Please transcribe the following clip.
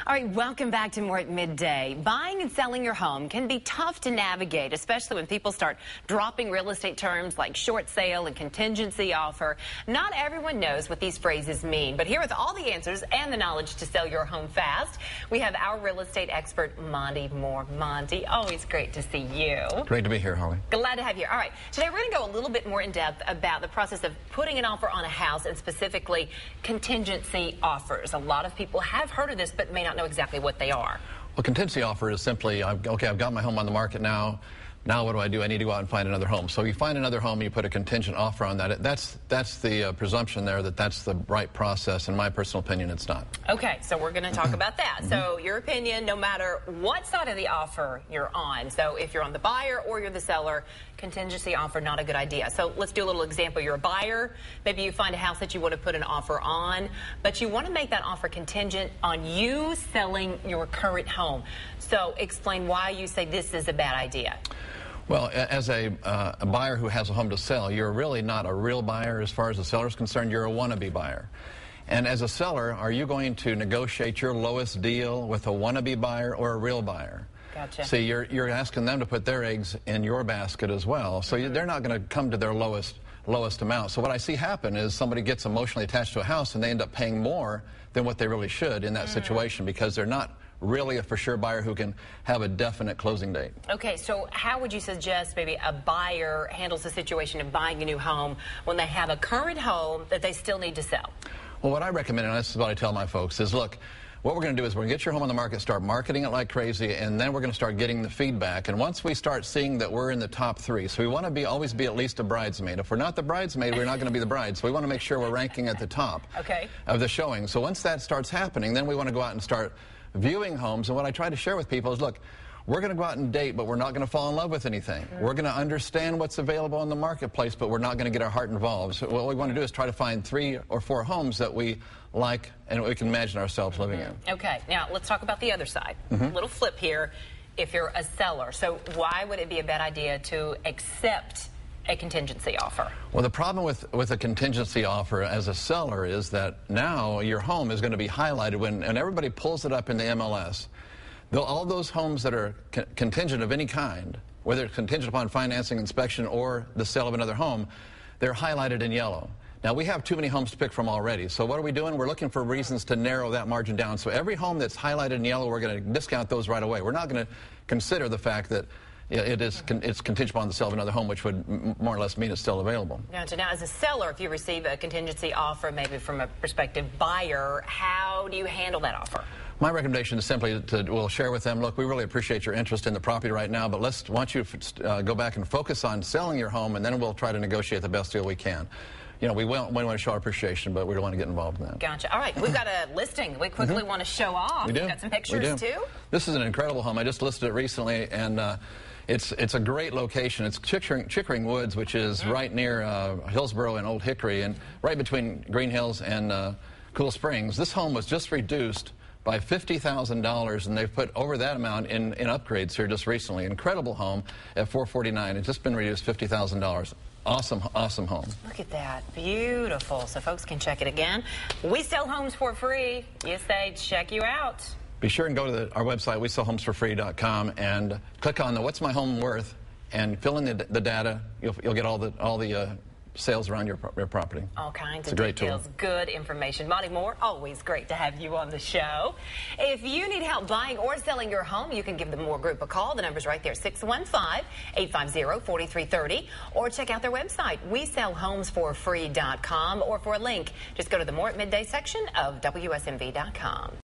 All right, welcome back to More at Midday. Buying and selling your home can be tough to navigate, especially when people start dropping real estate terms like short sale and contingency offer. Not everyone knows what these phrases mean, but here with all the answers and the knowledge to sell your home fast, we have our real estate expert, Monte Mohr. Monte, always great to see you. Great to be here, Holly. Glad to have you. All right, today we're going to go a little bit more in depth about the process of putting an offer on a house and specifically contingency offers. A lot of people have heard of this but may not know exactly what they are. Well, contingency offer is simply, okay, I've got my home on the market now. Now what do? I need to go out and find another home. So you find another home and you put a contingent offer on that. That's the presumption there that that's the right process. In my personal opinion, it's not. Okay, so we're going to talk about that. So your opinion, no matter what side of the offer you're on, so if you're on the buyer or you're the seller, contingency offer, not a good idea. So let's do a little example. You're a buyer. Maybe you find a house that you want to put an offer on, but you want to make that offer contingent on you selling your current home. So explain why you say this is a bad idea. Well, as a buyer who has a home to sell, you're really not a real buyer as far as the seller is concerned. You're a wannabe buyer. And as a seller, are you going to negotiate your lowest deal with a wannabe buyer or a real buyer? Gotcha. See, you're asking them to put their eggs in your basket as well. So they're not going to come to their lowest amount. So what I see happen is somebody gets emotionally attached to a house and they end up paying more than what they really should in that situation because they're not really a for sure buyer who can have a definite closing date. Okay, so how would you suggest maybe a buyer handles the situation of buying a new home when they have a current home that they still need to sell? Well, what I recommend, and this is what I tell my folks, is look, what we're going to do is we're going to get your home on the market, start marketing it like crazy, and then we're going to start getting the feedback. And once we start seeing that we're in the top three, so we want to always be at least a bridesmaid. If we're not the bridesmaid, we're not going to be the bride. So we want to make sure we're ranking at the top of the showing. So once that starts happening, then we want to go out and start viewing homes. And what I try to share with people is, look, we're going to go out and date, but we're not going to fall in love with anything. We're going to understand what's available in the marketplace, but we're not going to get our heart involved. So what we want to do is try to find 3 or 4 homes that we like and we can imagine ourselves living in. Okay, now let's talk about the other side. Little flip here. If you're a seller, so why would it be a bad idea to accept a contingency offer? Well, the problem with a contingency offer as a seller is that now your home is going to be highlighted when everybody pulls it up in the MLS. All those homes that are contingent of any kind, whether it's contingent upon financing, inspection, or the sale of another home, they're highlighted in yellow. Now, we have too many homes to pick from already, so what are we doing? We're looking for reasons to narrow that margin down. So every home that's highlighted in yellow, we're going to discount those right away. We're not going to consider the fact that it's contingent upon the sale of another home, which would more or less mean it's still available. Gotcha. Now, as a seller, if you receive a contingency offer, maybe from a prospective buyer, how do you handle that offer? My recommendation is simply we'll share with them, look, we really appreciate your interest in the property right now, but want you to go back and focus on selling your home, and then we'll try to negotiate the best deal we can. You know, we want to show our appreciation, but we don't want to get involved in that. Gotcha. All right, we've got a listing we quickly want to show off. We do. We've got some pictures, too. This is an incredible home. I just listed it recently, and it's a great location. It's Chickering Woods, which is right near Hillsborough and Old Hickory, and right between Green Hills and Cool Springs. This home was just reduced by $50,000, and they've put over that amount in upgrades here just recently. Incredible home at $449. It's just been reduced $50,000. Awesome, awesome home. Look at that. Beautiful. So folks can check it again. We sell homes for free. You say check you out. Be sure and go to our website, WeSellHomesForFree.com, and click on the What's My Home Worth and fill in the data. You'll get all the sales around your property. All kinds of details, good information. Monte Mohr, always great to have you on the show. If you need help buying or selling your home, you can give the Mohr Group a call. The number's right there, 615-850-4330. Or check out their website, WeSellHomesForFree.com. Or for a link, just go to the More at Midday section of WSMV.com.